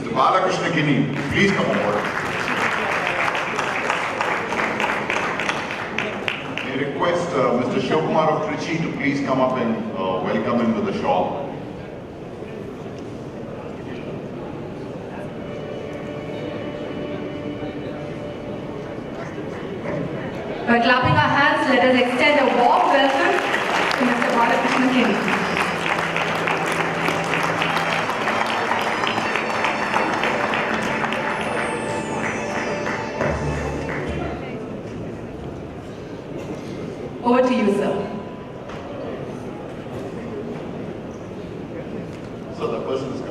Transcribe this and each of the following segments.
Mr. Balkrishna Kini, please come forward. I request Mr. Shivkumar of Trichy to please come up and welcome him with a shawl. By clapping our hands, let us extend a warm welcome to Mr. Balkrishna Kini. Over to you, sir. So the person is coming.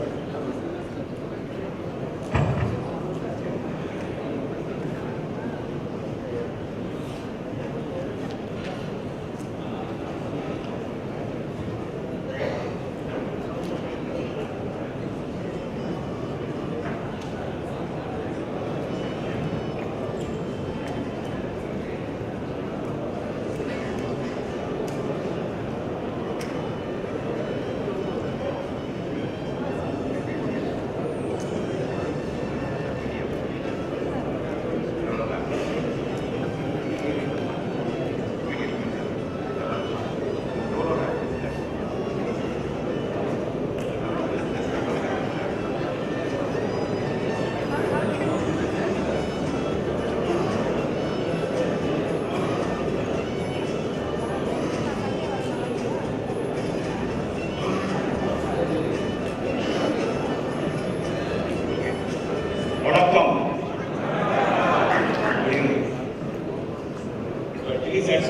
I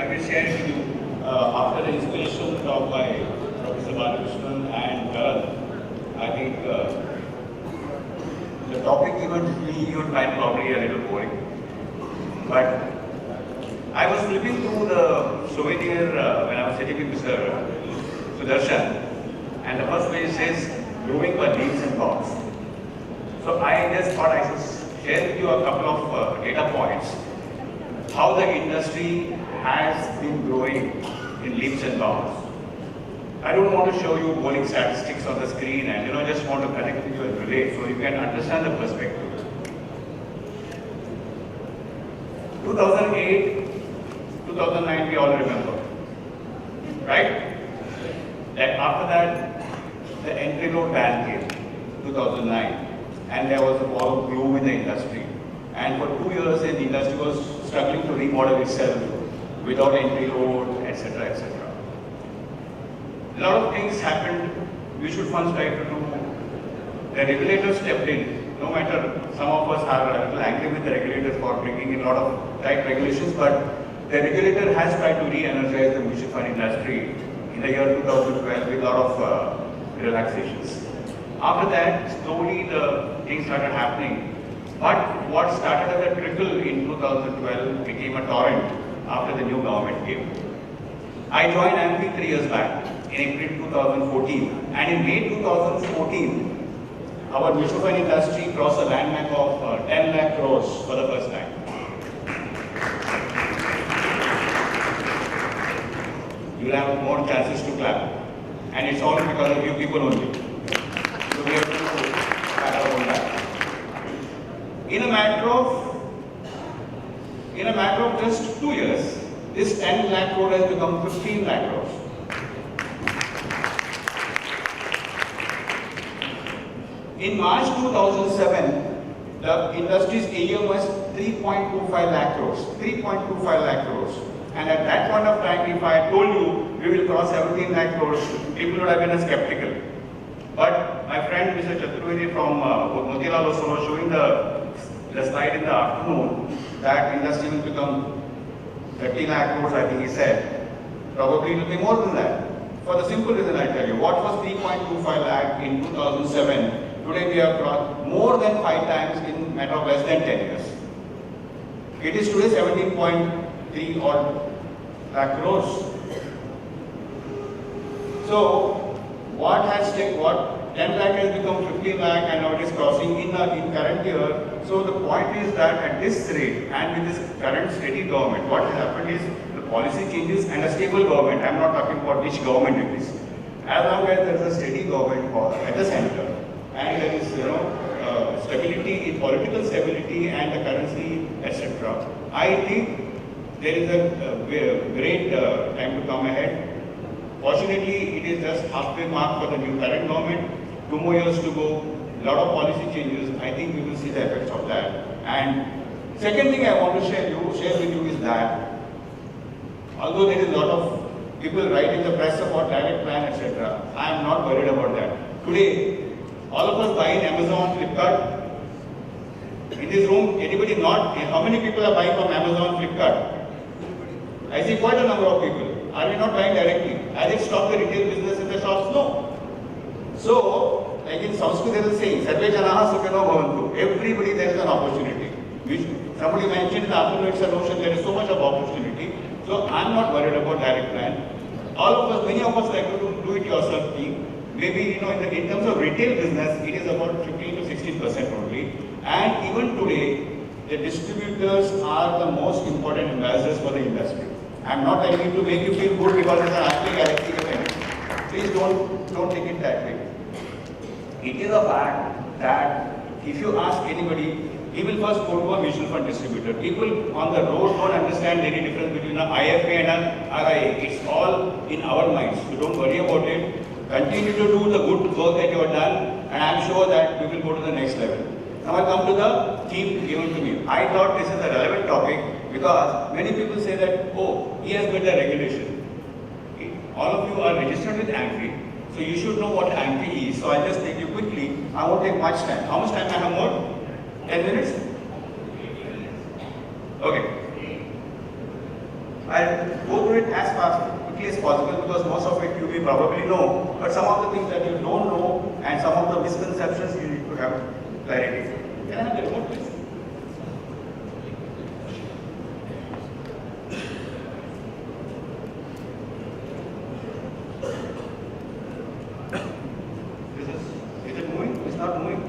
will share with you after the inspiration of my Professor Balkrishna and Karan. I think the topic you would find probably a little boring. But I was flipping through the souvenir when I was sitting with Mr. Sudarshan, and the first page says growing by leaps and bounds. So I just thought I should share with you a couple of data points. How the industry has been growing in leaps and bounds. I don't want to show you bowling statistics on the screen and just want to connect with you and relate so you can understand the perspective. 2008, 2009 we all remember, right? Then after that, the entry load ban came, 2009, and there was a wall of gloom in the industry. And for 2 years, the industry was struggling to remodel itself without entry load, etc., etc. A lot of things happened. Mutual funds tried to do. The regulators stepped in. No matter, some of us are a little angry with the regulators for bringing in a lot of tight regulations, but the regulator has tried to re-energize the mutual fund industry in the year 2012 with a lot of relaxations. After that, slowly the things started happening. But what started as a trickle in 2012 became a torrent after the new government came. I joined AMP 3 years back in April 2014, and in May 2014, our mutual fund industry crossed a landmark of 10 lakh crores for the first time. You'll have more chances to clap, and it's all because of you people only. So we have to pat our own back. In a matter of just 2 years, this 10 lakh crore has become 15 lakh crores. In March 2007, the industry's AUM was 3.25 lakh crores. 3.25 lakh crores. And at that point of time, if I had told you we will cross 17 lakh crores, people would have been skeptical. But my friend Mr. Chaturvedi from Motilal also was showing the slide in the afternoon that industry will become 30 lakh crores, I think he said. Probably it will be more than that. For the simple reason I tell you, what was 3.25 lakh in 2007, today we have crossed more than 5 times in a matter of less than 10 years. It is today 17.3 odd lakh crores. So, what 10 lakh has become 15 lakh and now it is crossing in current year. So the point is that at this rate and with this current steady government, what has happened is the policy changes and a stable government. I am not talking about which government it is. As long as there is a steady government at the center and there is stability in political stability and the currency, etc. I think there is a great time to come ahead. Fortunately, it is just halfway mark for the new current government. 2 more years to go. Lot of policy changes. I think we will see the effects of that. And second thing I want to share with you is that although there is a lot of people write in the press about direct plan, etc., I am not worried about that. Today, all of us buy in Amazon, Flipkart. In this room, anybody not? How many people are buying from Amazon, Flipkart? I see quite a number of people. Are we not buying directly? Has it stopped the retail business in the shops? No. So, like in Sanskrit there is a saying, Sarve Janaha Sukhino Bhavantu. Everybody there is an opportunity. Which somebody mentioned in the Affluent Solution, there is so much of opportunity. So I am not worried about direct plan. All of us, many of us like to do it yourself thing. Maybe in terms of retail business, it is about 15 to 16% only. And even today, the distributors are the most important ambassadors for the industry. I am not telling you to make you feel good because it's an anti-galaxy event. Please don't take it that way. It is a fact that if you ask anybody, he will first go to a mutual fund distributor. People on the road don't understand any difference between an IFA and an RIA. It's all in our minds. So don't worry about it. Continue to do the good work that you have done, and I'm sure that we will go to the next level. Now I come to the theme given to me. I thought this is a relevant topic because many people say that, oh, he has made the regulation. All of you are registered with AMFI, so you should know what AMFI is. So I'll just take you quickly. I won't take much time. How much time I have more? 10 minutes? Okay. I'll go through it as quickly as possible because most of it you may probably know, but some of the things that you don't know and some of the misconceptions you need to have clarity. Can I have the remote, please? Is it moving? It's not moving.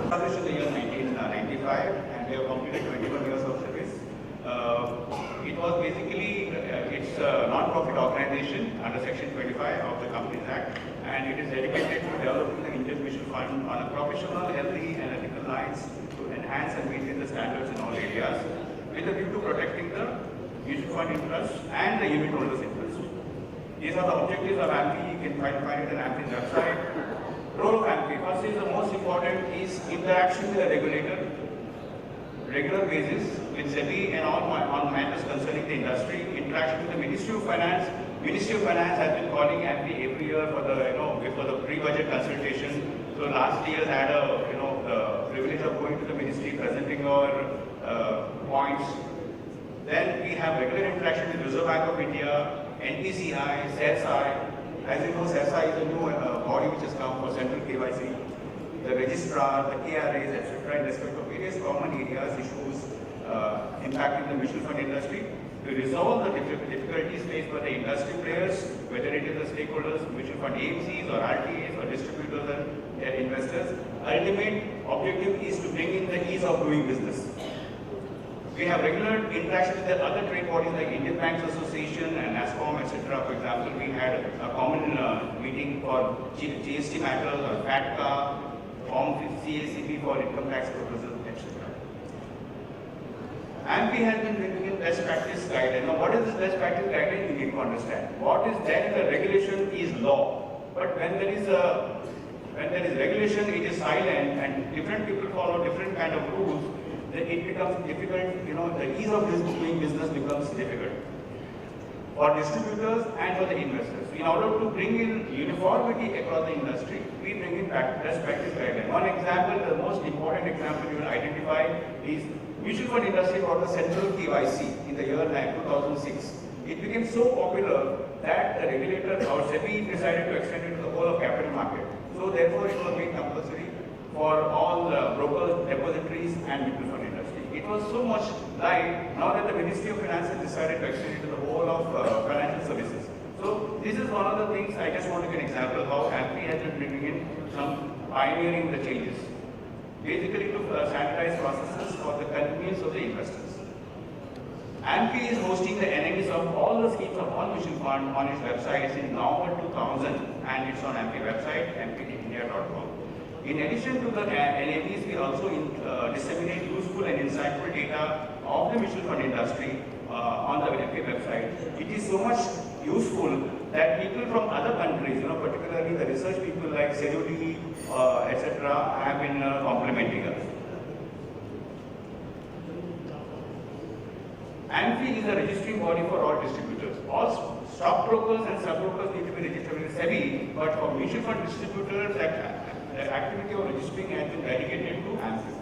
Established in the year 1995 and we have completed 21 years of service. It was basically, it's a non-profit organization under Section 25 of the Companies Act, and it is dedicated to developing the Indian mutual fund on a professional, healthy and ethical lines to enhance and maintain the standards in all areas with a view to protecting the mutual fund interest and the unit holders' interest. These are the objectives of AMFI. You can find it on AMFI's website. Role of AMFI. First is the most important is interaction with the regulator, regular basis with SEBI and all on matters concerning the industry. Interaction with the Ministry of Finance. Ministry of Finance has been calling AMFI every year for the pre-budget consultation. So last year had the privilege of going to the ministry, presenting our points. Then we have regular interaction with Reserve Bank of India, NPCI, SESI. As you know, SESI is a new body which has come for central KYC. The registrar, the KRAs, etc. in respect of various common areas, issues impacting the mutual fund industry. To resolve the difficulties faced by the industry players, whether it is the stakeholders, mutual fund AMCs or RTAs or distributors and their investors, ultimate objective is to bring in the ease of doing business. We have regular interaction with the other trade bodies like Indian Banks Association and NASCOM, etc. For example, we had a common meeting for GST matters or FATCA, Form CACP for income tax purposes, etc. AMFI has been bringing in best practice guideline. Now, what is this best practice guideline? You need to understand. What is there in the regulation is law. But when there is regulation, it is silent, and different people follow different kind of rules. Then it becomes difficult. The ease of doing business becomes difficult for distributors and for the investors. In order to bring in uniformity across the industry, we bring in best practice guideline. One example, the most important example you will identify is mutual fund industry got the central KYC in the year 2006. It became so popular that the regulator or SEBI decided to extend it to the whole of capital market. So therefore, it was made compulsory for all brokers, depositories, and mutual fund industry. It was so much light now that the Ministry of Finance has decided to extend it to the whole of financial services. So this is one of the things I just want to give an example of how AMFI has been bringing in some pioneering the changes. Basically to standardize processes for the convenience of the investors. AMFI is hosting the NAVs of all the schemes of all mutual funds on its website since November 2000, and it's on AMFI website, amphiindia.com. In addition to the NAVs, we also disseminate useful and insightful data of the mutual fund industry on the AMFI website. It is so much useful that people from other countries, particularly the research people like Serudi, etc., have been complimenting us. AMFI is a registering body for all distributors. All stockbrokers and sub-brokers need to be registered with SEBI, but for mutual fund distributors, the activity of registering has been delegated to AMFI.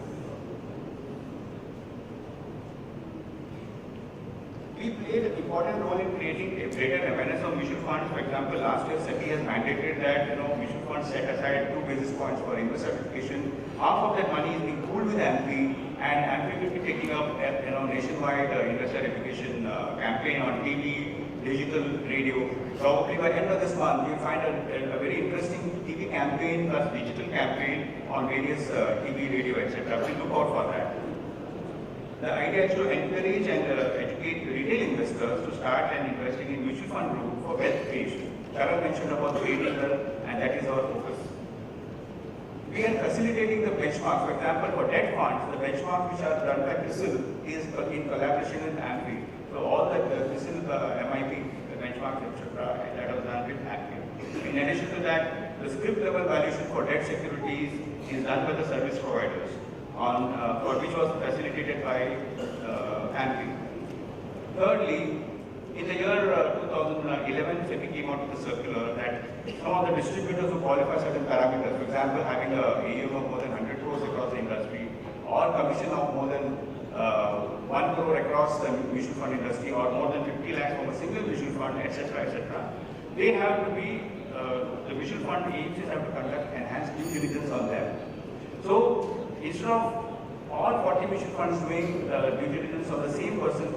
We played an important role in creating a greater awareness of mutual funds. For example, last year SEBI has mandated that mutual funds set aside 2 basis points for investor certification. Half of that money is being pooled with AMFI, and AMFI will be taking up a nationwide investor education campaign on TV, digital, radio. Probably by end of this month, you'll find a very interesting TV campaign plus digital campaign on various TV, radio, etc. Please look out for that. The idea is to encourage and educate retail investors to start and investing in mutual fund group for wealth creation. Karan mentioned about creating wealth, and that is our focus. We are facilitating the benchmarks. For example, for debt funds, the benchmarks which are run by CRISIL is in collaboration with AMFI. So all the CRISIL, MIP, the benchmarks, etc., that was done with AMFI. In addition to that, the script level valuation for debt securities is done by the service providers, for which was facilitated by AMFI. Thirdly, in the year 2011, SEBI came out with a circular that some of the distributors who qualify certain parameters, for example, having a AUM of more than 100 crores across the industry, or commission of more than 1 crore across the mutual fund industry, or more than 50 lakhs from a single mutual fund, etc., etc., they have to be, the mutual fund agencies have to conduct enhanced due diligence on them. So, instead of all 40 mutual funds doing due diligence on the same person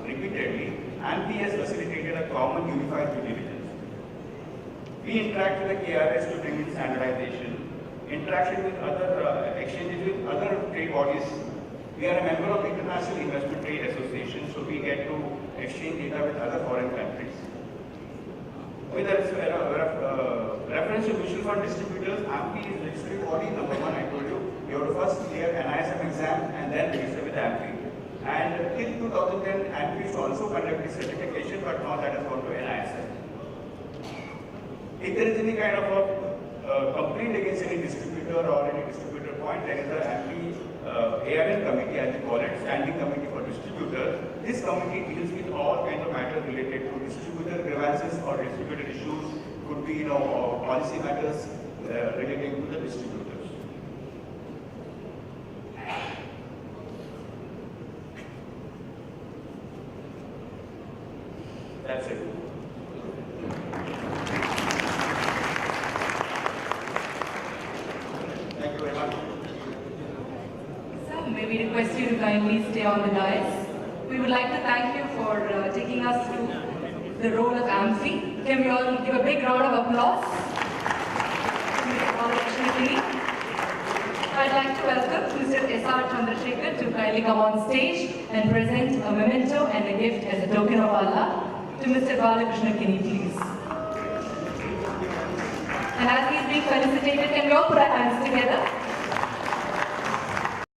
repeatedly, AMFI has facilitated a common unified due diligence. We interact with the KRS to bring in standardization, interaction with other exchanges with other trade bodies. We are a member of the International Investment Trade Association, so we get to exchange data with other foreign countries. With reference to mutual fund distributors, AMFI is registry body number 1, I told you. You have to first clear an ISM exam and then register with AMFI. And till 2010, AMFI used to also conduct this certification, but now that has gone to NISM. If there is any kind of a complaint against any distributor or any distributor point, there is a AMFI ARN committee, as we call it, Standing Committee for Distributors. This committee deals with all kinds of matters related to distributor grievances or distributor issues, could be policy matters relating to the distributors. That's it. Thank you very much. Sir, may we request you to kindly stay on the dais. We would like to thank you for taking us through the role of AMFI. Can we all give a big round of applause to Mr. Balkrishna Kini? I'd like to welcome Mr. S.R. Chandrasekhar to kindly come on stage and present a memento and a gift as a token of our love to Mr. Balkrishna Kini, please. And as he's being felicitated, can we all put our hands together?